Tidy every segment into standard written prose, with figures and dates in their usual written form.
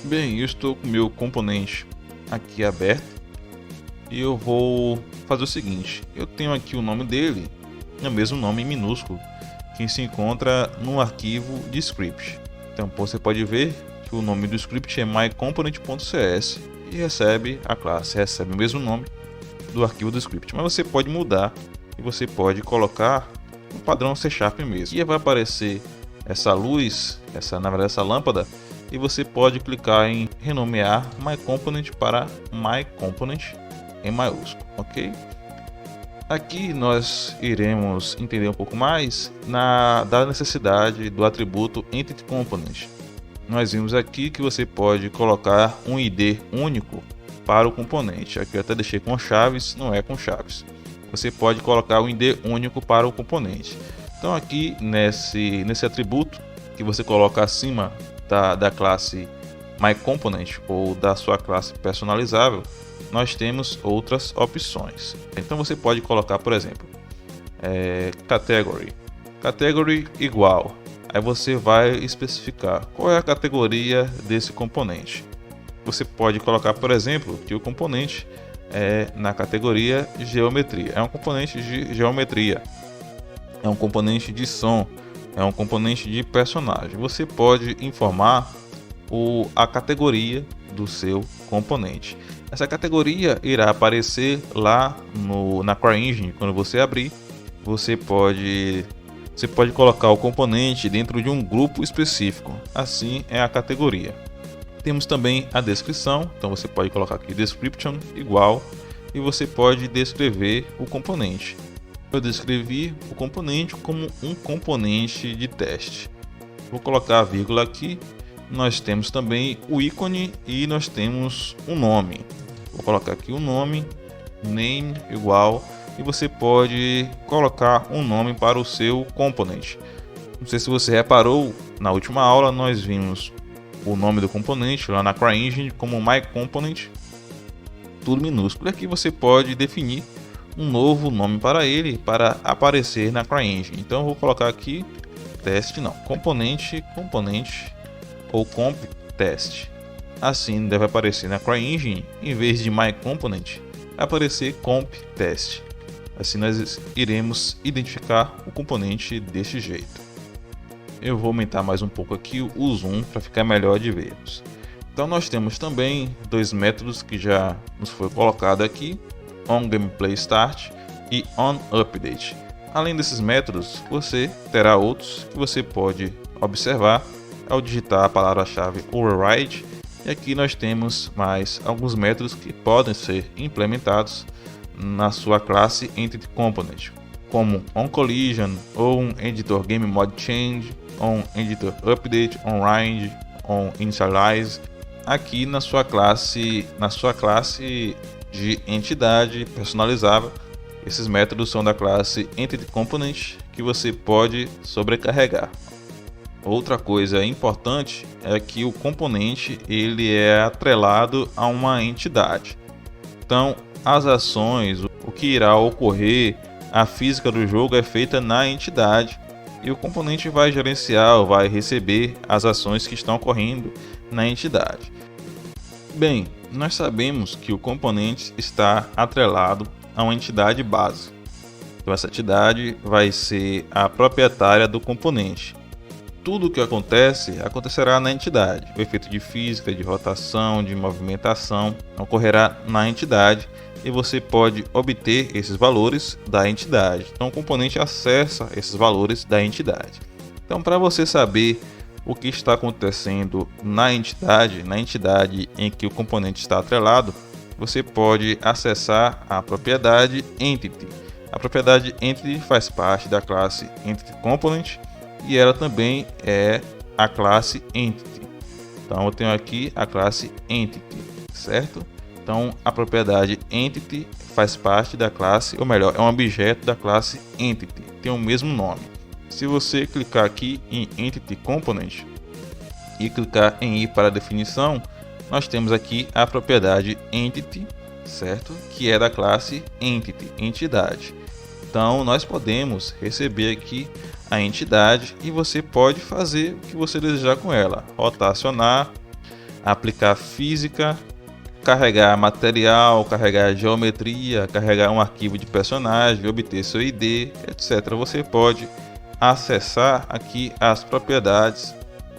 Bem, eu estou com o meu componente aqui aberto e eu vou fazer o seguinte: eu tenho aqui o nome dele, é o mesmo nome em minúsculo que se encontra no arquivo de script. Então você pode ver que o nome do script é myComponent.cs e a classe recebe o mesmo nome do arquivo do script, mas você pode mudar e você pode colocar o padrão C# mesmo. E vai aparecer essa luz, essa lâmpada, e você pode clicar em renomear myComponent para myComponent em maiúsculo, ok? Aqui nós iremos entender um pouco mais da necessidade do atributo EntityComponent. Nós vimos aqui que você pode colocar um ID único para o componente. Aqui eu até deixei com chaves, não é com chaves. Você pode colocar um ID único para o componente. Então aqui nesse atributo que você coloca acima da classe myComponent ou da sua classe personalizável, nós temos outras opções. Então você pode colocar, por exemplo, category igual. Aí você vai especificar qual é a categoria desse componente. Você pode colocar, por exemplo, que o componente é na categoria geometria. É um componente de geometria, é um componente de som, é um componente de personagem. Você pode informar a categoria do seu componente. Essa categoria irá aparecer lá na CryEngine. Quando você abrir, você pode colocar o componente dentro de um grupo específico. Assim é a categoria. Temos também a descrição. Então você pode colocar aqui description igual e você pode descrever o componente. Eu descrevi o componente como um componente de teste. Vou colocar a vírgula aqui. Nós temos também o ícone e nós temos um nome. Vou colocar aqui o nome, name igual, e você pode colocar um nome para o seu componente. Não sei se você reparou, na última aula nós vimos o nome do componente lá na CryEngine como myComponent, tudo minúsculo. Aqui você pode definir um novo nome para ele para aparecer na CryEngine. Então eu vou colocar aqui componente ou comp test. Assim deve aparecer na CryEngine, em vez de myComponent, aparecer comp test. Assim nós iremos identificar o componente desse jeito. Eu vou aumentar mais um pouco aqui o zoom para ficar melhor de vermos. Então nós temos também dois métodos que já nos foi colocado aqui, onGameplayStart e onUpdate. Além desses métodos, você terá outros que você pode observar ao digitar a palavra-chave override. E aqui nós temos mais alguns métodos que podem ser implementados na sua classe EntityComponent, como onCollision, ou um editor GameModeChange, onEditorUpdate, onRind, onInitialize. Aqui na sua classe de entidade personalizável, esses métodos são da classe EntityComponent que você pode sobrecarregar. Outra coisa importante é que o componente ele é atrelado a uma entidade. Então, as ações, o que irá ocorrer, a física do jogo é feita na entidade e o componente vai gerenciar ou vai receber as ações que estão ocorrendo na entidade. Bem, nós sabemos que o componente está atrelado a uma entidade base. Então, essa entidade vai ser a proprietária do componente. Tudo o que acontecerá na entidade. O efeito de física, de rotação, de movimentação ocorrerá na entidade e você pode obter esses valores da entidade. Então o componente acessa esses valores da entidade. Então, para você saber o que está acontecendo na entidade em que o componente está atrelado, você pode acessar a propriedade Entity. A propriedade Entity faz parte da classe EntityComponent e ela também é a classe Entity. Então eu tenho aqui a classe Entity, certo? Então a propriedade Entity faz parte da classe, ou melhor, é um objeto da classe Entity, tem o mesmo nome. Se você clicar aqui em Entity Component e clicar em ir para a definição, nós temos aqui a propriedade Entity, certo? Que é da classe Entity, entidade. Então nós podemos receber aqui a entidade e você pode fazer o que você desejar com ela, rotacionar, aplicar física, carregar material, carregar geometria, carregar um arquivo de personagem, obter seu ID, etc. Você pode acessar aqui as propriedades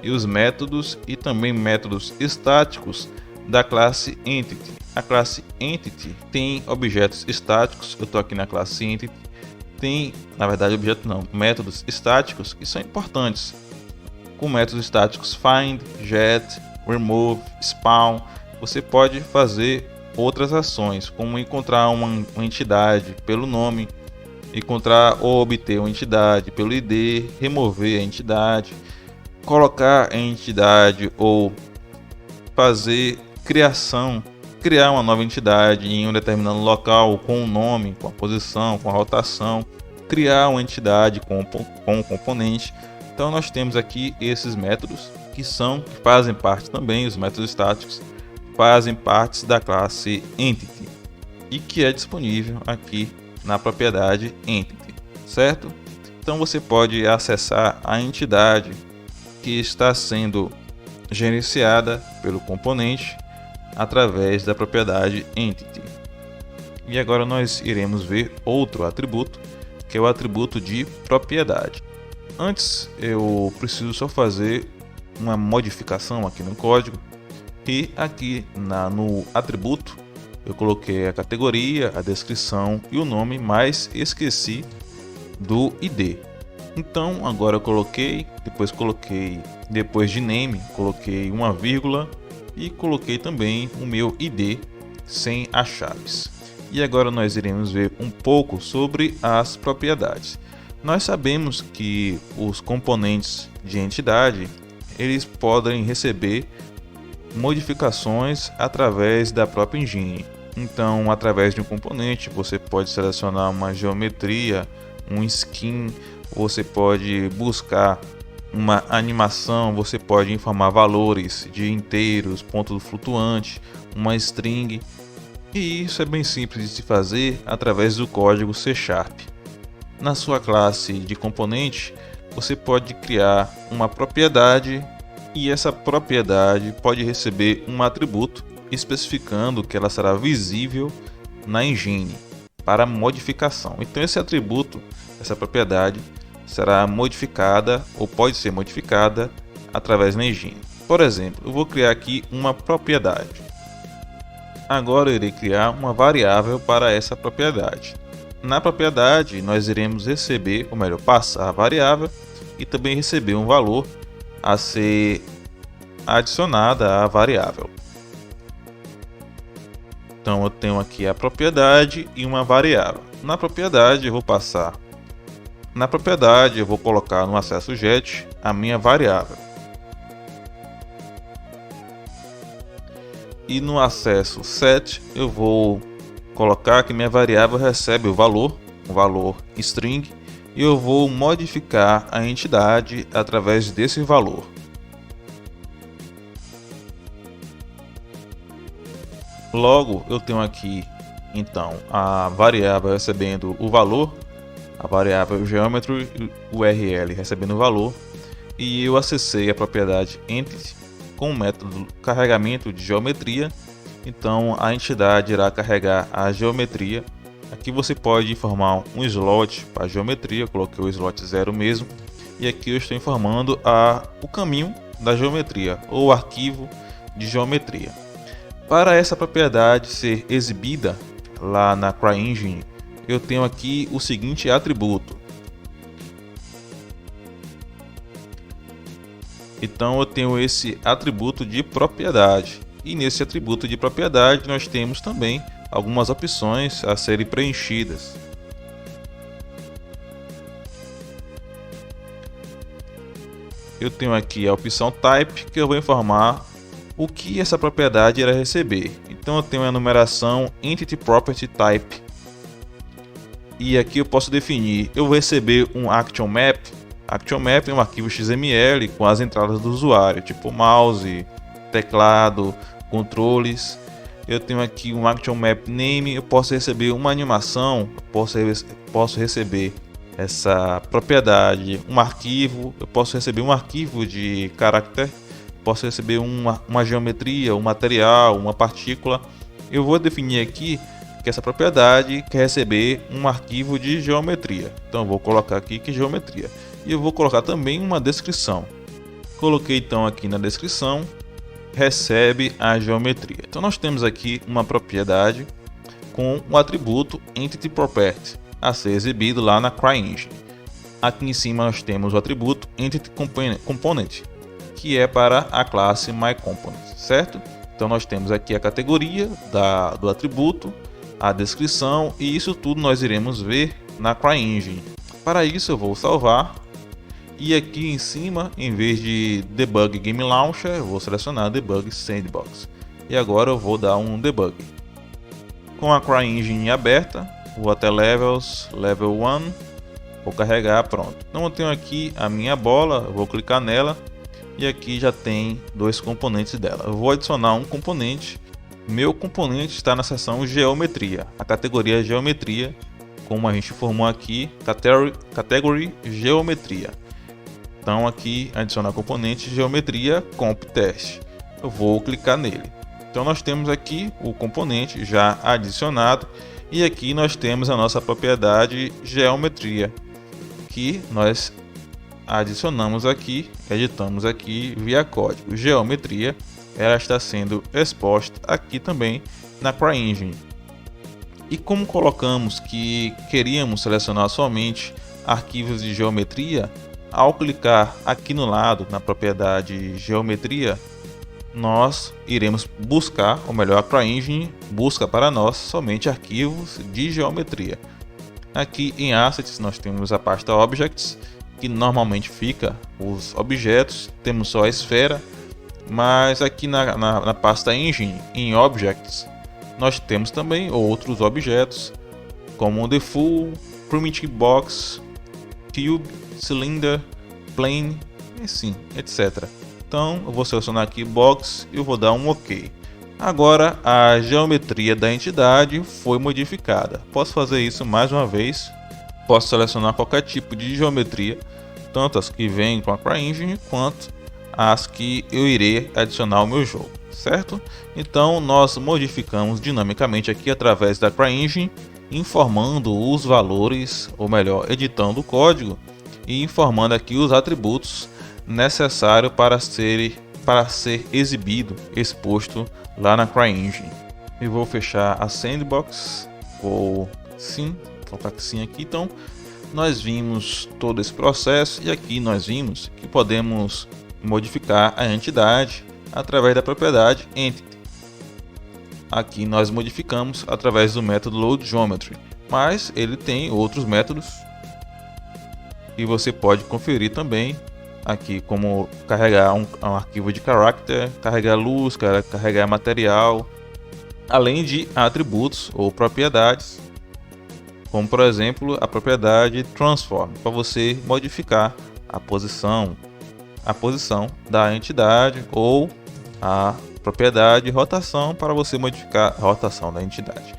e os métodos e também métodos estáticos da classe Entity. A classe Entity tem objetos estáticos, eu estou aqui na classe Entity, tem, na verdade, objeto não, métodos estáticos que são importantes, com métodos estáticos find, get, remove, spawn. Você pode fazer outras ações, como encontrar uma entidade pelo nome, encontrar ou obter uma entidade pelo ID, remover a entidade, colocar a entidade ou fazer criar uma nova entidade em um determinado local com o nome, com a posição, com a rotação, criar uma entidade com um componente. Então nós temos aqui esses métodos que fazem parte também, os métodos estáticos fazem parte da classe Entity e que é disponível aqui na propriedade Entity, certo? Então você pode acessar a entidade que está sendo gerenciada pelo componente através da propriedade Entity. E agora nós iremos ver outro atributo, que é o atributo de propriedade. Antes eu preciso só fazer uma modificação aqui no código, e aqui no atributo eu coloquei a categoria, a descrição e o nome, mas esqueci do ID. Então agora eu coloquei, depois de name, coloquei uma vírgula e coloquei também o meu ID sem as chaves. E agora nós iremos ver um pouco sobre as propriedades. Nós sabemos que os componentes de entidade, eles podem receber modificações através da própria engine. Então, através de um componente, você pode selecionar uma geometria, um skin, você pode buscar uma animação, você pode informar valores de inteiros, ponto flutuante, uma string. E isso é bem simples de se fazer através do código C#. Na sua classe de componente, você pode criar uma propriedade e essa propriedade pode receber um atributo especificando que ela será visível na engine para modificação. Então esse atributo, essa propriedade, será modificada ou pode ser modificada através da engine. Por exemplo, eu vou criar aqui uma propriedade. Agora eu irei criar uma variável para essa propriedade. Na propriedade nós iremos receber, ou melhor, passar a variável e também receber um valor a ser adicionada à variável. Então eu tenho aqui a propriedade e uma variável. Na propriedade eu vou colocar no acesso get a minha variável. E no acesso set eu vou colocar que minha variável recebe um valor string, e eu vou modificar a entidade através desse valor. Logo, eu tenho aqui então a variável recebendo o valor, a variável geometry URL recebendo o valor, e eu acessei a propriedade Entity com o método carregamento de geometria. Então a entidade irá carregar a geometria. Aqui você pode informar um slot para a geometria, eu coloquei o slot 0 mesmo, e aqui eu estou informando o caminho da geometria ou arquivo de geometria. Para essa propriedade ser exibida lá na CryEngine, eu tenho aqui o seguinte atributo. Então eu tenho esse atributo de propriedade, e nesse atributo de propriedade nós temos também algumas opções a serem preenchidas. Eu tenho aqui a opção type, que eu vou informar o que essa propriedade irá receber. Então eu tenho a numeração entity property type, e aqui eu posso definir, eu vou receber um action map. Action map é um arquivo XML com as entradas do usuário, tipo mouse, teclado, controles. Eu tenho aqui um action map name, eu posso receber uma animação, posso receber essa propriedade, um arquivo, eu posso receber um arquivo de character, posso receber uma geometria, um material, uma partícula. Eu vou definir aqui que essa propriedade quer receber um arquivo de geometria. Então eu vou colocar aqui que geometria. E eu vou colocar também uma descrição. Coloquei então aqui na descrição, recebe a geometria. Então nós temos aqui uma propriedade com o atributo EntityProperty a ser exibido lá na CryEngine. Aqui em cima nós temos o atributo EntityComponent, que é para a classe MyComponent, certo? Então nós temos aqui a categoria do atributo, a descrição, e isso tudo nós iremos ver na CryEngine. Para isso eu vou salvar, e aqui em cima, em vez de Debug Game Launcher, eu vou selecionar Debug Sandbox. E agora eu vou dar um debug. Com a CryEngine aberta, vou até Levels, Level 1, vou carregar, pronto. Então eu tenho aqui a minha bola, eu vou clicar nela, e aqui já tem dois componentes dela. Eu vou adicionar um componente. Meu componente está na seção Geometria, a categoria Geometria, como a gente formou aqui, Category Geometria. Então aqui adicionar componente Geometria CompTest. Eu vou clicar nele. Então nós temos aqui o componente já adicionado, e aqui nós temos a nossa propriedade Geometria, que nós adicionamos aqui, editamos aqui via código. Geometria, ela está sendo exposta aqui também na CryEngine. E como colocamos que queríamos selecionar somente arquivos de geometria, ao clicar aqui no lado na propriedade Geometria, nós iremos buscar, ou melhor, a CryEngine busca para nós somente arquivos de geometria. Aqui em Assets nós temos a pasta Objects, que normalmente fica os objetos, temos só a esfera. Mas aqui na pasta Engine, em Objects, nós temos também outros objetos, como The Full, Primitive Box, Cube, Cylinder, Plane, assim, etc. Então eu vou selecionar aqui Box e eu vou dar um OK. Agora a geometria da entidade foi modificada. Posso fazer isso mais uma vez. Posso selecionar qualquer tipo de geometria, tanto as que vêm com a CryEngine quanto as que eu irei adicionar ao meu jogo, certo? Então nós modificamos dinamicamente aqui através da CryEngine, informando os valores, ou melhor, editando o código e informando aqui os atributos necessários para ser exibido, exposto lá na CryEngine. E vou fechar a Sandbox, vou sim, colocar sim aqui. Então nós vimos todo esse processo, e aqui nós vimos que podemos modificar a entidade através da propriedade Entity. Aqui nós modificamos através do método LoadGeometry, mas ele tem outros métodos e você pode conferir também aqui, como carregar um arquivo de character, carregar luz, carregar material, além de atributos ou propriedades, como por exemplo a propriedade Transform, para você modificar a posição da entidade, ou a propriedade rotação para você modificar a rotação da entidade.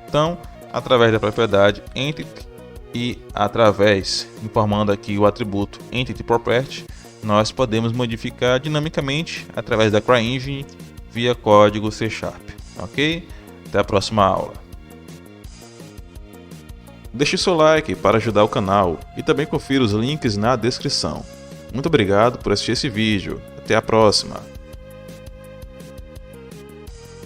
Então, através da propriedade Entity e através, informando aqui o atributo EntityProperty, nós podemos modificar dinamicamente através da CryEngine via código C#. Ok? Até a próxima aula. Deixe seu like para ajudar o canal e também confira os links na descrição. Muito obrigado por assistir esse vídeo. Até a próxima.